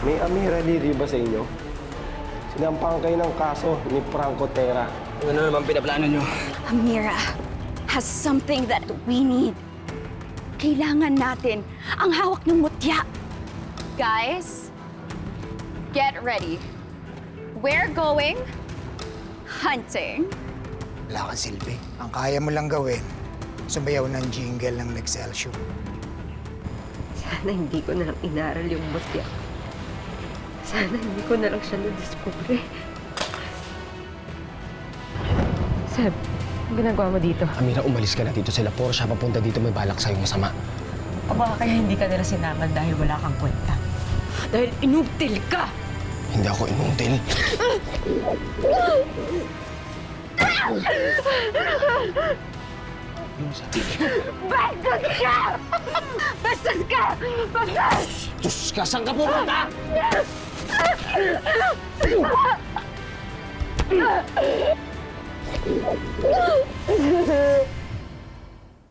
May Amira Lily ba sa inyo? Sinampahan kayo ng kaso ni Franco Terra. Ano naman pinaplano nyo? Amira has something that we need. Kailangan natin ang hawak ng mutya. Guys, get ready. We're going hunting. Wala kang silbi. Ang kaya mo lang gawin, sumayaw ng jingle ng Excelsior. Sana hindi ko na lang inaral yung mutya. Sana hindi ko na lang siya nadiskubre. Seb, ang ginagawa mo dito? Amira, umalis ka na dito sila. Puro siya papunta dito, may balak sa'yo masama. O baka kaya hindi ka nila sinaman dahil wala kang kwenta? Dahil inutil ka! Hindi ako inutil. Bastos ka! Bastos ka! Bastos! Diyos ka, saan ka pupunta?